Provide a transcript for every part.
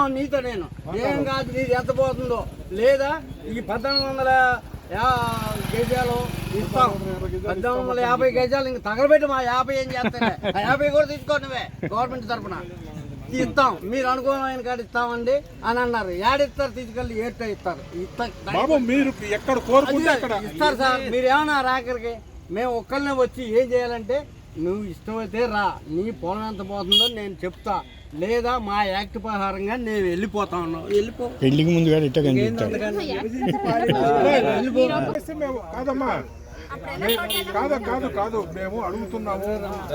చెప్తాను నీతో నేను ఏం కాదు నీది ఎంత పోతుందో లేదా ఈ 1800 గజాలు ఇస్తాం 1850 గజాలు ఇంక తగలబెట్టి మా 50 ఏం చేస్తానే ఆ 50 కూడా తీసుకో నువ్వే గవర్నమెంట్ తరఫున ఇస్తాం మీరు అనుకూలమైన కాడ ఇస్తామండి అని అన్నారు ఏడిస్తారు తీసుకెళ్ళి ఏటో ఇస్తారు ఇస్తారు సార్ మీరు ఏమన్నా రాకరికి మేము ఒక్కరినే వచ్చి ఏం చేయాలంటే నువ్వు ఇష్టమైతే రా నీ పొలం ఎంత పోతుందో నేను చెప్తా లేదా మా యాక్ట్ ప్రకారంగా నేను వెళ్ళిపోతా ఉన్నావు వెళ్ళిపో పెళ్లికి ముందు కాదు మేము అడుగుతున్నాము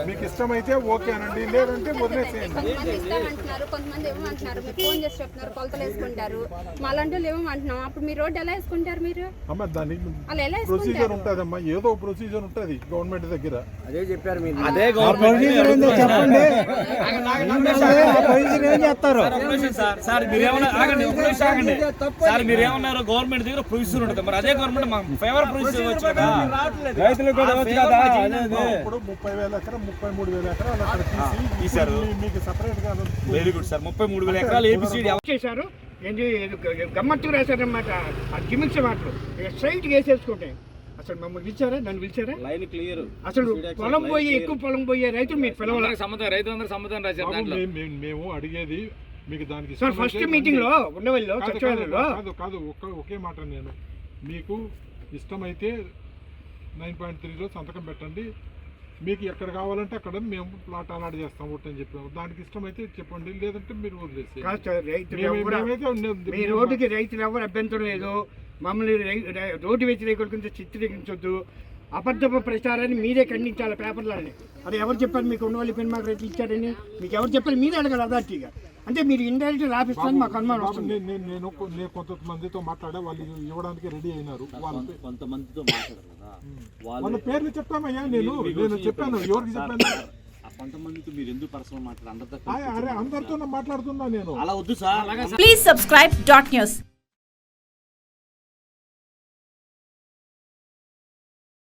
మీకు ఇష్టమైతే ఓకే అనండి లేదంటే వదిలేసేయండి కొంతమంది ఏమంటున్నారు మీరు ఫోన్ చేసి చెప్తున్నారు కొలతలు వేసుకుంటారు మాలాంటి వాళ్ళు ఏమంటున్నాం అప్పుడు మీరు రోడ్డు ఎలా వేసుకుంటారు మీరు అమ్మ దానికి ప్రొసీజర్ ఉంటదమ్మా ఏదో ప్రొసీజర్ ఉంటది గవర్నమెంట్ దగ్గర అదే చెప్పారు మీరు అదే చెప్పండి సార్ మీరేమన్నారు గవర్నమెంట్ దగ్గర ప్రొసీజర్ ఉంటుంది మరి అదే గవర్నమెంట్ మాకు ఫేవర్ ప్రొసీజర్ వచ్చు కదా రైతులకు కూడా వచ్చు కదా ఇప్పుడు 30,000 ఎకరా 33,000 ఎకరాలు అక్కడ తీశారు మీకు సెపరేట్ గా వెరీ గుడ్ సార్ 33,000 ఎకరాలు ఏబిసిడి చేశారు ఏంటి గమ్మత్తు రాశారనమాట ఆ గిమిక్స్ మాటలు స్ట్రైట్ వేసేసుకుంటే అసలు మమ్మల్ని పిలిచారా నన్ను పిలిచారా లైన్ క్లియర్ అసలు పొలం పోయి ఎక్కువ పొలం పోయే రైతులు మీకు పిలవాలి రైతులందరూ సమాధానం రాశారు మేము అడిగేది మీకు దానికి సార్ ఫస్ట్ మీటింగ్ లో ఉండవల్లిలో సచివాలయంలో కాదు ఒకే మాట నేను మీకు ఇష్టమైతే 9.3లో సంతకం పెట్టండి మీకు ఎక్కడ కావాలంటే అక్కడ మేము ప్లాట్ అలాట్ చేస్తాం అని చెప్పాము దానికి ఇష్టమైతే చెప్పండి లేదంటే మీరు వదిలేసి మీ రోడ్డుకి రైతులు ఎవరు అభ్యంతరం లేదు మమ్మల్ని రోడ్డు వ్యతిరేకుల కింద చిత్రీకరించొద్దు అబద్ధపు ప్రచారాన్ని మీరే ఖండించాలి పేపర్లని అది ఎవరు చెప్పారు మీకు ఉండవల్లి పెన్మాక రైతులు ఇచ్చారని మీకు ఎవరు చెప్పారు మీరే అడగాలి అథారిటీగా అంటే మీరు ఇండైరెక్ట్ రాపిస్తాను మాకు అనుమానం వస్తుంది నేను కొంతమందితో మాట్లాడా వాళ్ళు ఇవ్వడానికి రెడీ అయినారు కొంతమందితో మాట్లాడారు వాళ్ళ పేర్లు చెప్తామయ్యా నేను చెప్పాను ఎవరికి చెప్పాను కొంతమందితో మీరు ఎందుకు పర్సనల్ మాట్లాడారు అందరితో మాట్లాడుతున్నా నేను అలా వద్దు సార్ ప్లీజ్ సబ్స్క్రైబ్ .news